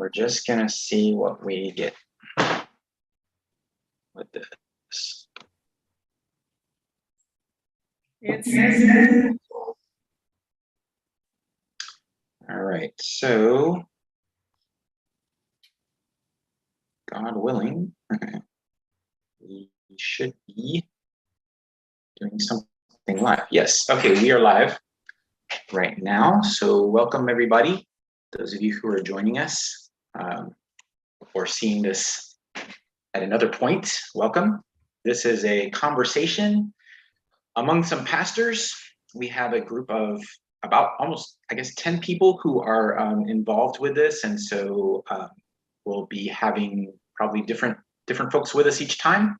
we're just gonna see what we get with this. All right, so God willing, we should be doing something live. Yes, okay, we are live right now. So welcome everybody, those of you who are joining us or seeing this at another point, welcome. This is a conversation among some pastors. We have a group of about almost, 10 people who are involved with this. And so we'll be having probably different folks with us each time,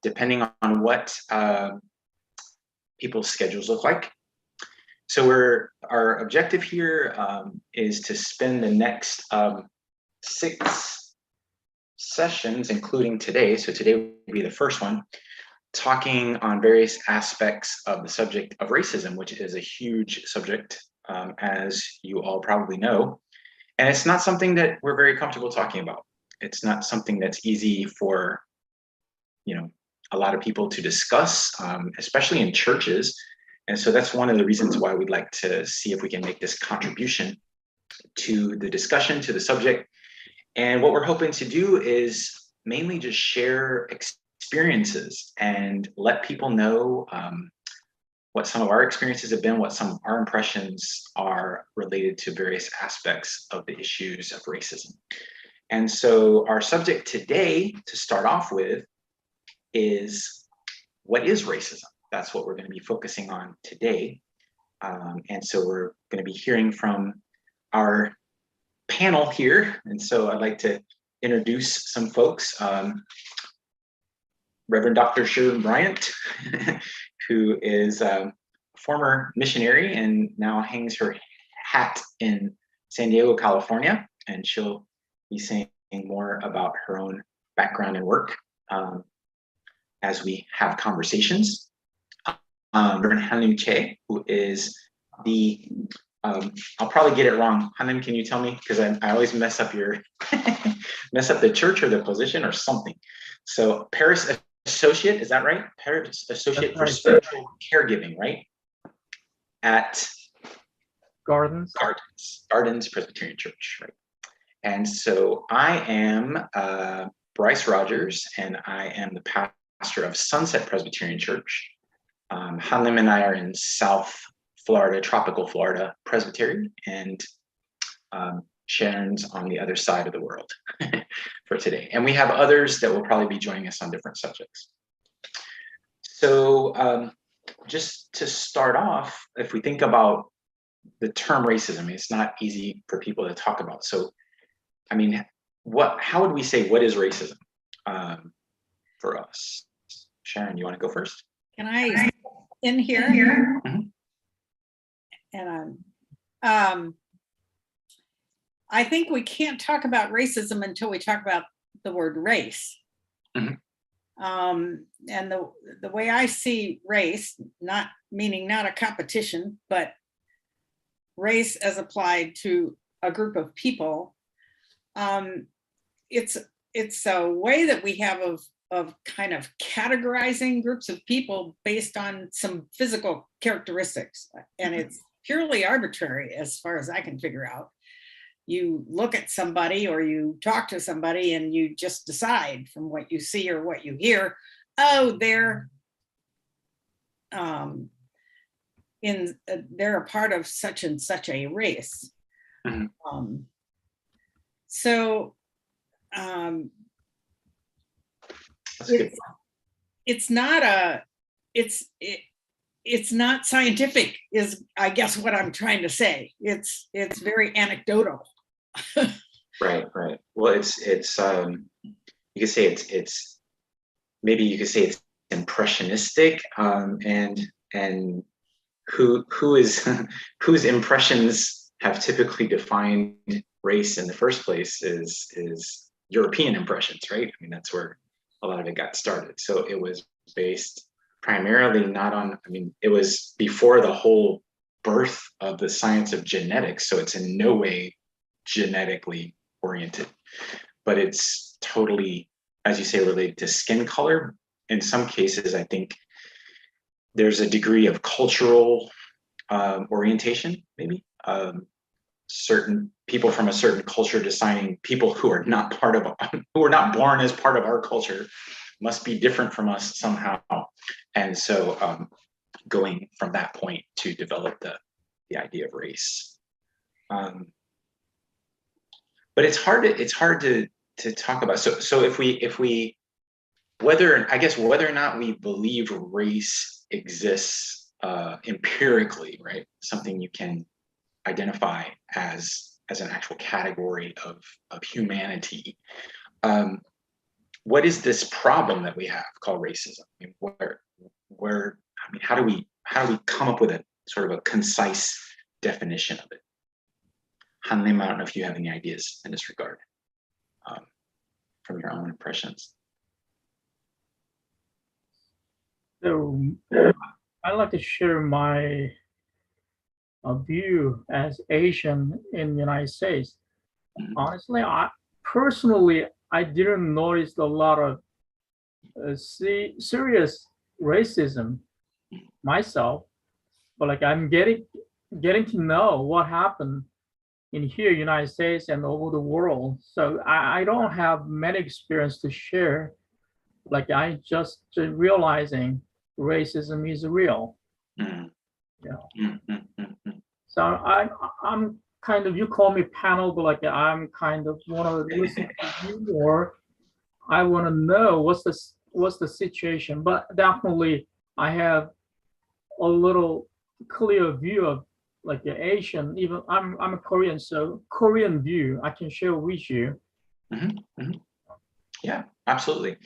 depending on what people's schedules look like. So our objective here is to spend the next 6 sessions, including today. So today will be the first one, talking on various aspects of the subject of racism, which is a huge subject, as you all probably know. And it's not something that we're very comfortable talking about. It's not something that's easy for, a lot of people to discuss, especially in churches. And so that's one of the reasons why we'd like to see if we can make this contribution to the discussion, to the subject. And what we're hoping to do is mainly just share experiences and let people know what some of our experiences have been, what some of our impressions are related to various aspects of the issues of racism. And so our subject today, to start off with, is what is racism? That's what we're going to be focusing on today. And so we're going to be hearing from our panel here. And so I'd like to introduce some folks. Reverend Dr. Sharon Bryant, who is a former missionary and now hangs her hat in San Diego, California. And she'll be saying more about her own background and work as we have conversations. Reverend Hanim Che, who is the, I'll probably get it wrong. Hanim, can you tell me? Because I always mess up mess up the church or the position or something. So Paris Associate, is that right? Paris Associate for Spiritual Caregiving, right? At Gardens Presbyterian Church, right? And so I am Bryce Rogers, and I am the pastor of Sunset Presbyterian Church. Hanim and I are in South Florida, tropical Florida Presbytery, and Sharon's on the other side of the world for today. And we have others that will probably be joining us on different subjects. So just to start off, if we think about the term racism, it's not easy for people to talk about. So, how would we say, what is racism for us? Sharon, you want to go first? Can I in here? Mm-hmm. And I think we can't talk about racism until we talk about the word race. Mm-hmm. And the way I see race, not a competition, but race as applied to a group of people, it's a way that we have of kind of categorizing groups of people based on some physical characteristics. And it's purely arbitrary as far as I can figure out. You look at somebody or you talk to somebody and you just decide from what you see or what you hear, oh, they're a part of such and such a race. Mm-hmm. It's not scientific, is I guess what I'm trying to say. It's very anecdotal. Right. Well, it's you could say it's maybe you could say it's impressionistic, and whose impressions have typically defined race in the first place is European impressions, right? That's where a lot of it got started. So it was based primarily not on, it was before the whole birth of the science of genetics. So it's in no way genetically oriented, but it's totally, as you say, related to skin color. In some cases, I think there's a degree of cultural orientation, maybe. Certain people from a certain culture deciding people who are not part of, who are not born as part of our culture must be different from us somehow. And so going from that point to develop the idea of race. But it's hard to talk about. So if we whether or not we believe race exists empirically, right? Something you can identify as an actual category of humanity. What is this problem that we have called racism? I mean, how do we come up with a sort of a concise definition of it? Hanlim, I don't know if you have any ideas in this regard from your own impressions. So I'd like to share my view as Asian in the United States. Honestly, personally, I didn't notice a lot of serious racism myself, but like I'm getting to know what happened in here, United States and over the world. So I don't have many experience to share. Like I just realizing racism is real. You know. So I'm kind of, you call me panel, but like I'm kind of want to listen to you more. I want to know what's the situation, but definitely I have a little clear view of like the Asian. Even I'm a Korean, so Korean view I can share with you. Yeah, absolutely.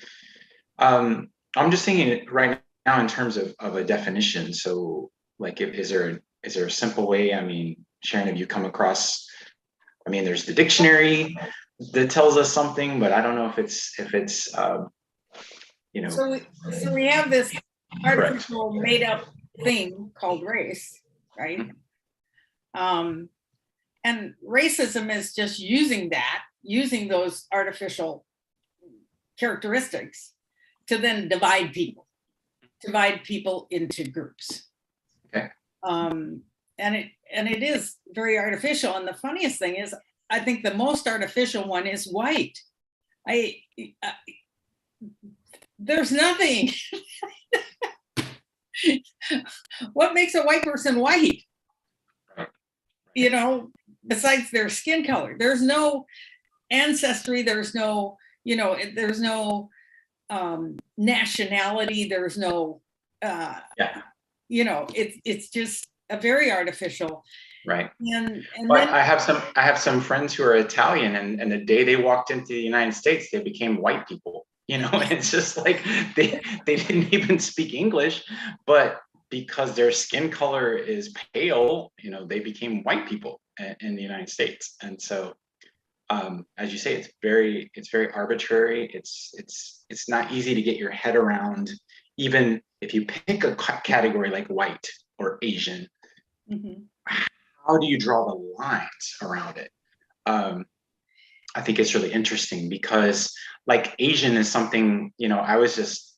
I'm just thinking right now in terms of a definition. So like, is there a simple way? I mean, Sharon, have you come across, I mean, there's the dictionary that tells us something, but I don't know if it's you know. So we have this artificial made up thing called race, right? And racism is just using those artificial characteristics to then divide people into groups. Okay. And it is very artificial. And the funniest thing is, I think the most artificial one is white. There's nothing. What makes a white person white? You know, besides their skin color. There's no ancestry. There's no, there's no nationality. There's no, it's just a very artificial. Right. And but then, I have some friends who are Italian, and the day they walked into the United States, they became white people. It's just like they didn't even speak English, but because their skin color is pale, they became white people in the United States. And so, as you say, it's very arbitrary. It's not easy to get your head around, even if you pick a category like white or Asian. How do you draw the lines around it? I think it's really interesting because like Asian is something, I was just,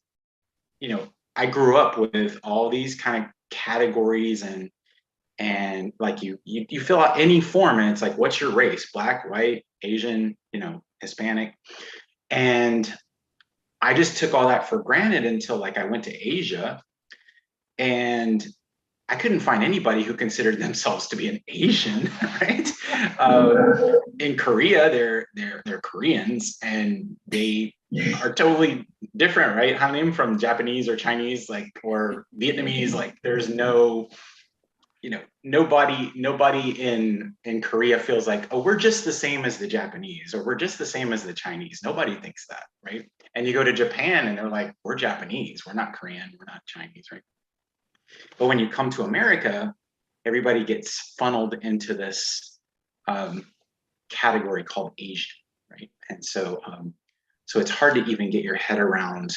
I grew up with all these kind of categories and like you fill out any form and it's like, what's your race? Black, white, Asian, Hispanic. And I just took all that for granted until like I went to Asia, and I couldn't find anybody who considered themselves to be an Asian, right? In Korea, they're Koreans, and they are totally different, right? I'm from Japanese or Chinese, or Vietnamese. Like, there's no, nobody in Korea feels like, oh, we're just the same as the Japanese, or we're just the same as the Chinese. Nobody thinks that, right? And you go to Japan, and they're like, we're Japanese, we're not Korean, we're not Chinese, right? But when you come to America, everybody gets funneled into this category called Asian, right? And so, so it's hard to even get your head around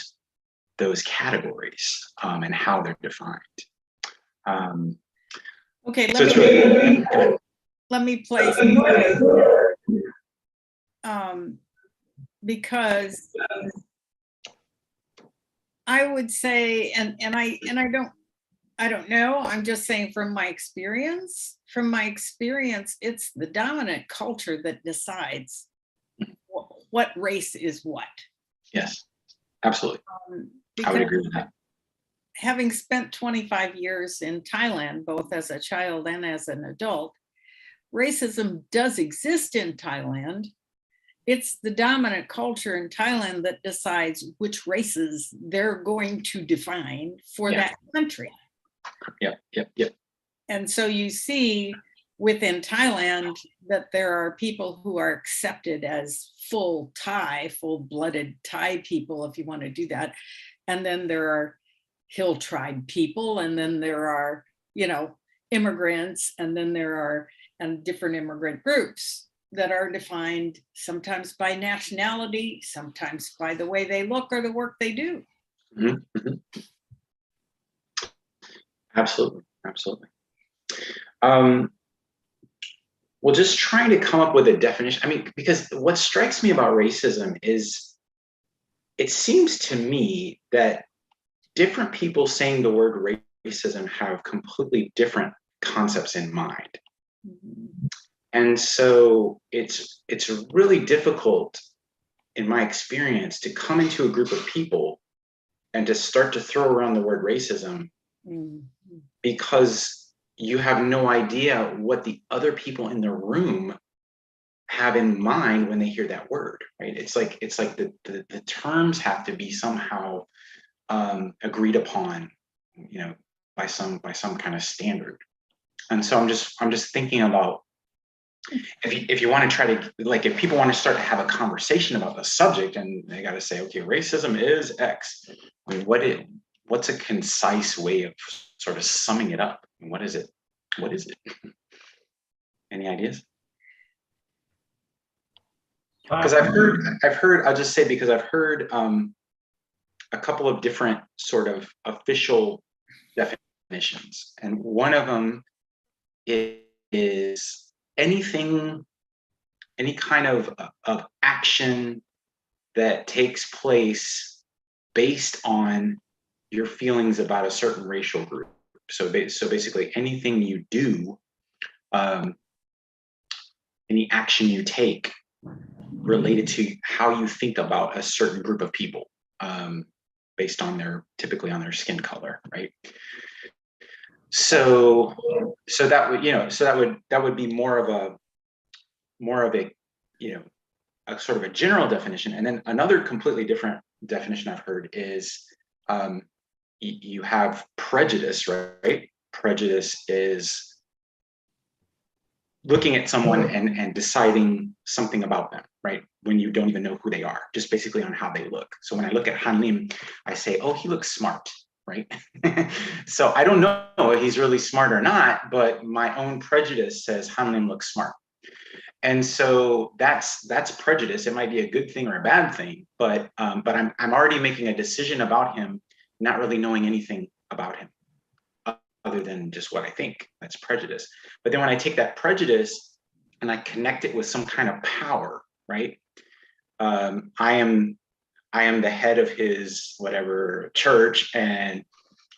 those categories and how they're defined. Okay, let me play because I would say, and I don't know, I'm just saying from my experience, it's the dominant culture that decides what race is what. Yes, absolutely. I would Because agree with that. having spent 25 years in Thailand, both as a child and as an adult, racism does exist in Thailand. It's the dominant culture in Thailand that decides which races they're going to define for that country. Yep. And so you see within Thailand that there are people who are accepted as full Thai, full-blooded Thai people, if you want to do that. And then there are hill tribe people, and then there are, immigrants, and then there are different immigrant groups that are defined sometimes by nationality, sometimes by the way they look or the work they do. Mm-hmm. Absolutely. Well, just trying to come up with a definition. I mean, because what strikes me about racism is it seems to me that different people saying the word racism have completely different concepts in mind. Mm-hmm. And so it's really difficult, in my experience, to come into a group of people and to start to throw around the word racism, because you have no idea what the other people in the room have in mind when they hear that word, right? It's like the terms have to be somehow agreed upon, by some kind of standard. And so I'm just thinking about, if you want to try to, like, if people want to start to have a conversation about the subject, and they got to say, okay, racism is X. I mean, what's a concise way of sort of summing it up? What is it? Any ideas? Because I've heard, I'll just say, because I've heard a couple of different sort of official definitions. And one of them is any kind of action that takes place based on your feelings about a certain racial group. So basically anything you do, any action you take related to how you think about a certain group of people, based on typically on their skin color, right? So that would be more of a a sort of a general definition. And then another completely different definition I've heard is, you have prejudice, right? Prejudice is looking at someone and deciding something about them, right? When you don't even know who they are, just basically on how they look. So when I look at Han Lim, I say, oh, he looks smart, right? So I don't know if he's really smart or not, but my own prejudice says Han Lim looks smart. And so that's prejudice. It might be a good thing or a bad thing, but I'm already making a decision about him, not really knowing anything about him other than just what I think. That's prejudice. But then when I take that prejudice and I connect it with some kind of power, right? I am the head of his whatever church, and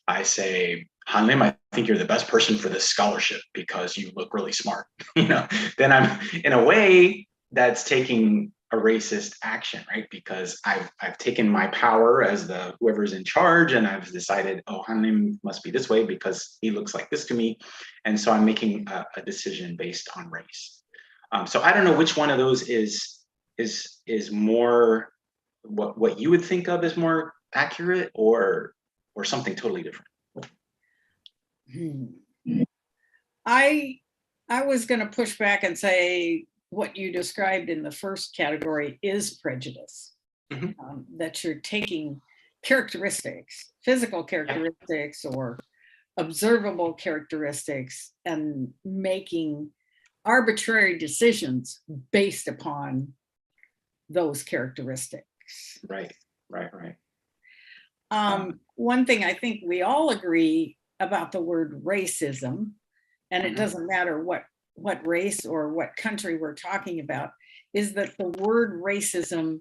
I say, Han Lim, I think you're the best person for this scholarship because you look really smart. Then I'm, in a way, that's taking a racist action, right? Because I've taken my power as the whoever's in charge, and I've decided, oh, Han Lim must be this way because he looks like this to me, and so I'm making a decision based on race. So I don't know which one of those is more what you would think of as more accurate, or something totally different. I was going to push back and say what you described in the first category is prejudice. That you're taking characteristics, physical characteristics or observable characteristics, and making arbitrary decisions based upon those characteristics. Right. One thing I think we all agree about the word racism, and it doesn't matter what race or what country we're talking about, is that the word racism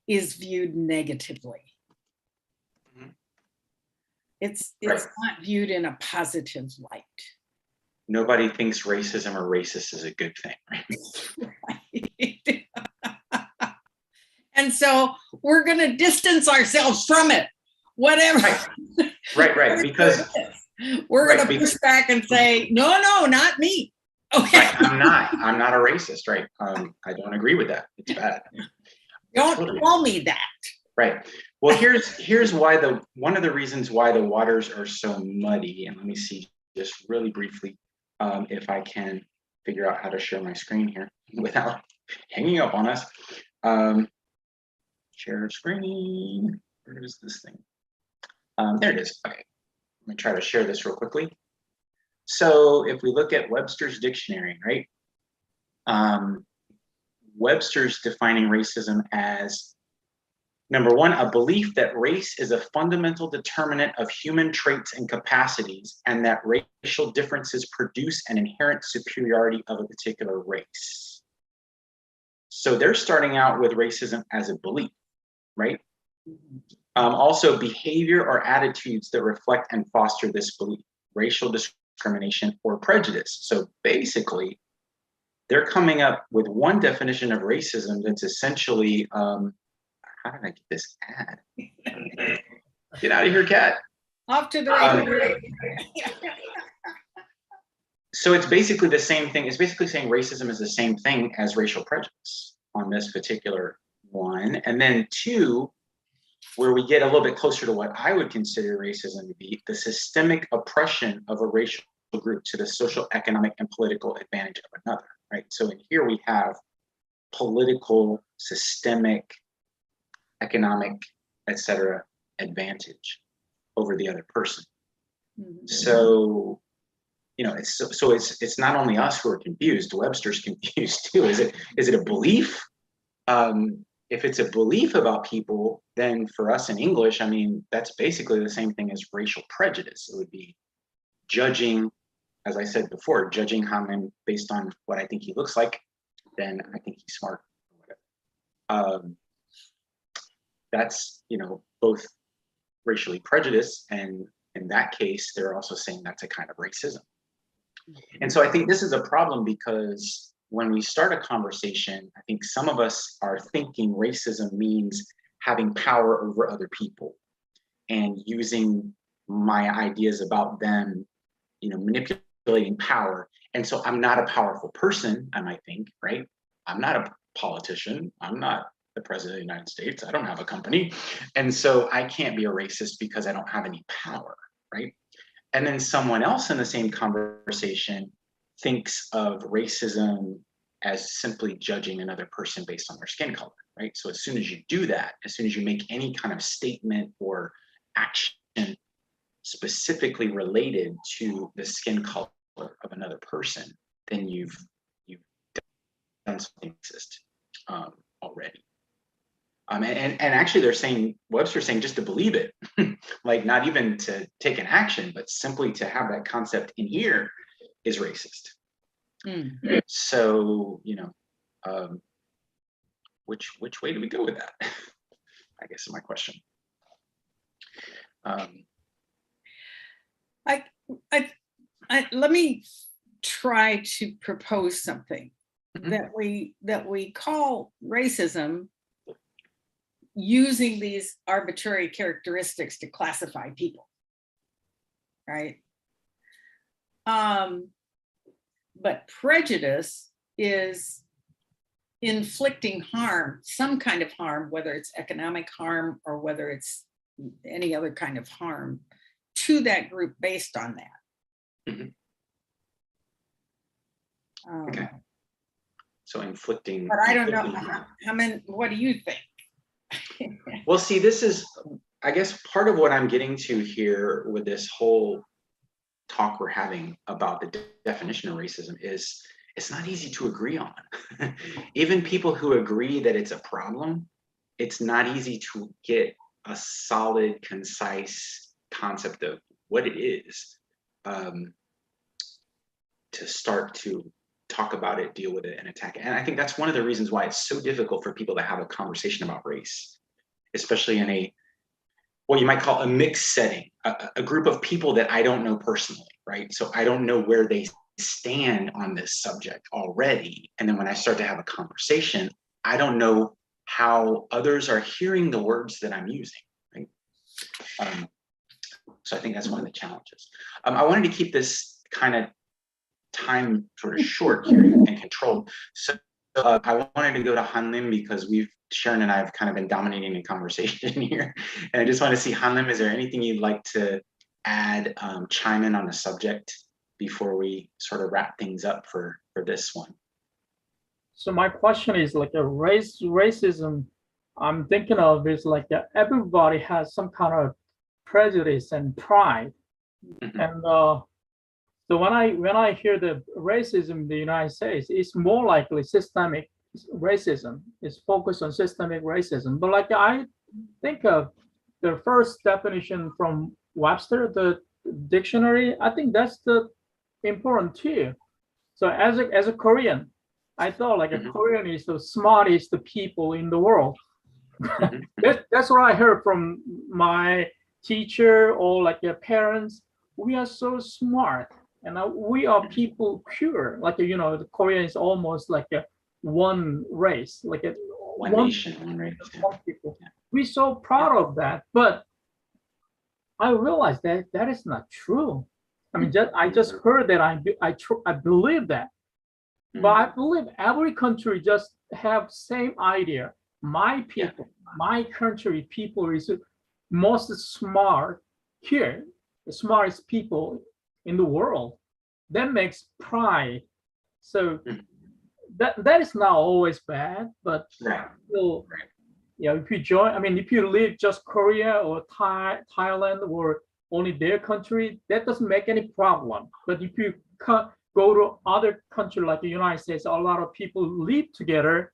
is viewed negatively. Mhm. It's Right. not viewed in a positive light. Nobody thinks racism or racist is a good thing, right? Right. And so we're going to distance ourselves from it, whatever. Right. Because we're right, going to push back and say, no, not me. Okay. right, I'm not a racist, right? I don't agree with that. It's bad. Don't Totally. call me that. Right. Well, here's why one of the reasons why the waters are so muddy. And let me see just really briefly if I can figure out how to share my screen here without hanging up on us. Share screen. Where is this thing? There it is. Okay. Let me try to share this real quickly. So if we look at Webster's dictionary, right? Webster's defining racism as, number one, a belief that race is a fundamental determinant of human traits and capacities, and that racial differences produce an inherent superiority of a particular race. So they're starting out with racism as a belief, right? Also, behavior or attitudes that reflect and foster this belief, racial discrimination or prejudice. So basically, they're coming up with one definition of racism that's essentially, how did I get this ad? Get out of here, cat. Off to the right. So it's basically the same thing. It's basically saying racism is the same thing as racial prejudice on this particular one. And then two, where we get a little bit closer to what I would consider racism to be, the systemic oppression of a racial group to the social, economic, and political advantage of another, right? So in here we have political, systemic, economic, etc. advantage over the other person. Mm-hmm. So, you know, it's not only us who are confused. Webster's confused too. Is it a belief? If it's a belief about people, then for us in English, I mean, that's basically the same thing as racial prejudice. It would be judging, as I said before, judging Haman based on what I think he looks like, then I think he's smart. That's, you know, both racially prejudiced, and in that case, they're also saying that's a kind of racism. And so I think this is a problem because when we start a conversation, I think some of us are thinking racism means having power over other people and using my ideas about them, you know, manipulating power. And so I'm not a powerful person, I might think, right? I'm not a politician. I'm not the president of the United States. I don't have a company. And so I can't be a racist because I don't have any power, right? And then someone else in the same conversation thinks of racism as simply judging another person based on their skin color, right? So as soon as you do that, as soon as you make any kind of statement or action specifically related to the skin color of another person, then you've done something racist already. And actually they're saying, Webster's saying just to believe it, like not even to take an action, but simply to have that concept in here is racist. So, you know, which way do we go with that? I guess is my question. Let me try to propose something that we call racism, using these arbitrary characteristics to classify people, right? But prejudice is inflicting harm, some kind of harm, whether it's economic harm or whether it's any other kind of harm to that group based on that. Okay. So inflicting. But I don't know, how many, what do you think? Well, see, this is, I guess, part of what I'm getting to here with this whole talk we're having about the definition of racism is it's not easy to agree on. Even people who agree that it's a problem, it's not easy to get a solid, concise concept of what it is to start to talk about it, deal with it, and attack it. And I think that's one of the reasons why it's so difficult for people to have a conversation about race, especially in a what you might call a mixed setting, a group of people that I don't know personally, right? So I don't know where they stand on this subject already. And then when I start to have a conversation, I don't know how others are hearing the words that I'm using, right? So I think that's one of the challenges. I wanted to keep this kind of time sort of short here and controlled. So I wanted to go to Hanlim because Sharon and I have kind of been dominating the conversation here. And I just want to see, Hanlim, is there anything you'd like to add, chime in on the subject before we sort of wrap things up for this one? So my question is like racism I'm thinking of is like everybody has some kind of prejudice and pride. Mhm. And so when I hear the racism in the United States, it's more likely systemic racism. It's focused on systemic racism. But like I think of the first definition from Webster, the dictionary, I think that's the important too. So as a Korean, I thought like a Korean is the smartest people in the world. That's what I heard from my teacher or like your parents. We are so smart, and we are people pure. Like the Korean is almost like a one race, like a one nation, one race. One people. We're so proud of that, but I realized that that is not true. I mean, I just heard that. I believe that. But I believe every country just have same idea. My people, my country people is most smart here, the smartest people in the world. That makes pride. So that is not always bad, but still, if you join, I mean, if you live just Korea or Thailand or only their country, that doesn't make any problem. But if you go to other country like the United States, a lot of people live together.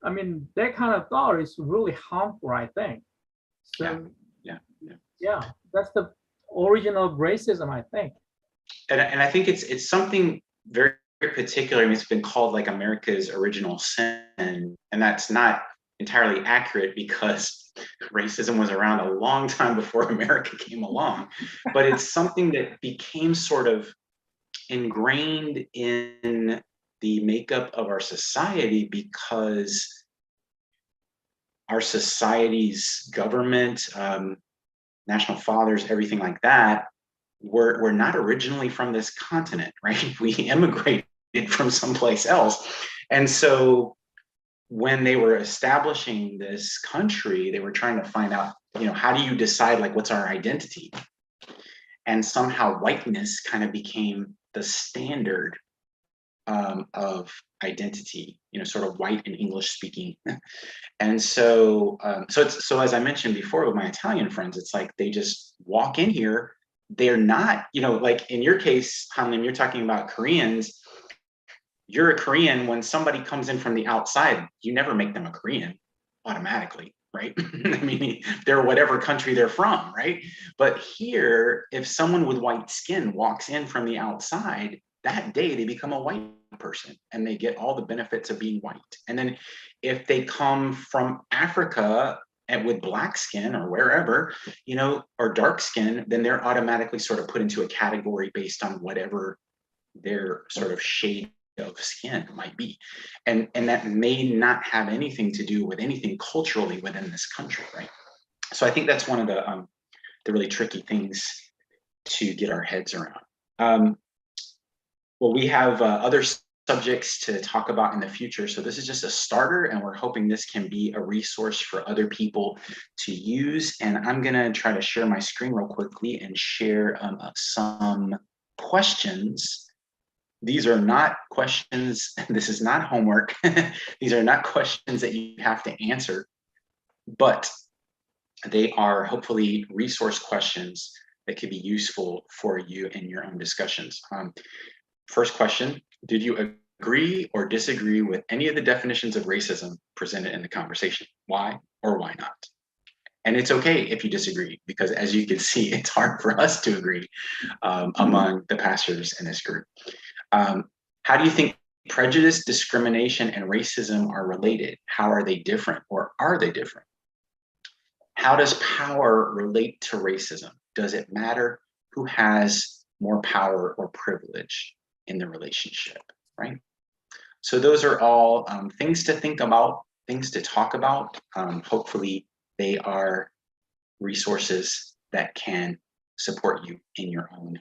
I mean, that kind of thought is really harmful, I think. So, yeah, that's the origin of racism, I think. And I think it's something very particular. I mean, it's been called like America's original sin, and that's not entirely accurate because racism was around a long time before America came along. But it's something that became sort of ingrained in the makeup of our society because our society's government, national fathers, everything like that, were not originally from this continent, right? We immigrated from someplace else. And so when they were establishing this country, they were trying to find out, how do you decide like what's our identity? And somehow whiteness kind of became the standard of identity, sort of white and English speaking. And so, so as I mentioned before with my Italian friends, it's like they just walk in here. They're not, like in your case, Hanlim, you're talking about Koreans. You're a Korean. When somebody comes in from the outside, you never make them a Korean automatically, right? I mean, they're whatever country they're from, right? But here, if someone with white skin walks in from the outside, that day they become a white person and they get all the benefits of being white. And then if they come from Africa and with black skin or wherever, or dark skin, then they're automatically sort of put into a category based on whatever their sort of shade of skin might be. And that may not have anything to do with anything culturally within this country, right? So I think that's one of the really tricky things to get our heads around. Well, we have other subjects to talk about in the future. So this is just a starter, and we're hoping this can be a resource for other people to use. And I'm going to try to share my screen real quickly and share some questions. These are not questions. This is not homework. These are not questions that you have to answer, but they are hopefully resource questions that could be useful for you in your own discussions. First question, did you agree or disagree with any of the definitions of racism presented in the conversation? Why or why not? And it's okay if you disagree, because as you can see, it's hard for us to agree among the pastors in this group. How do you think prejudice, discrimination, and racism are related? How are they different, or are they different? How does power relate to racism? Does it matter who has more power or privilege in the relationship, right? So those are all things to think about, things to talk about. Hopefully they are resources that can support you in your own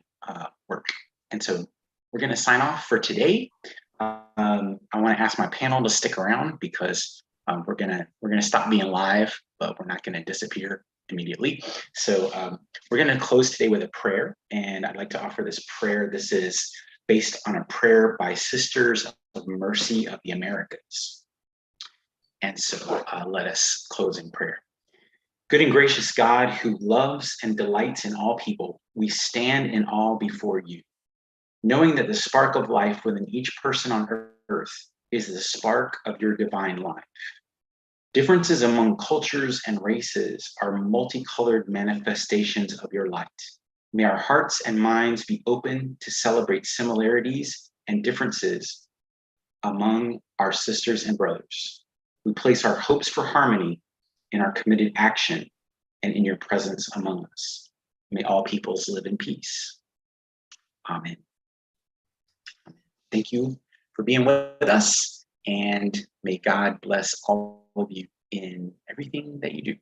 work. And so we're going to sign off for today. I want to ask my panel to stick around because we're gonna stop being live, but we're not going to disappear immediately. So we're going to close today with a prayer, and I'd like to offer this prayer. This is based on a prayer by Sisters of Mercy of the Americas. And so let us close in prayer. Good and gracious God, who loves and delights in all people, we stand in awe before you, knowing that the spark of life within each person on earth is the spark of your divine life. Differences among cultures and races are multicolored manifestations of your light. May our hearts and minds be open to celebrate similarities and differences among our sisters and brothers. We place our hopes for harmony in our committed action and in your presence among us. May all peoples live in peace. Amen. Thank you for being with us, and may God bless all of you in everything that you do.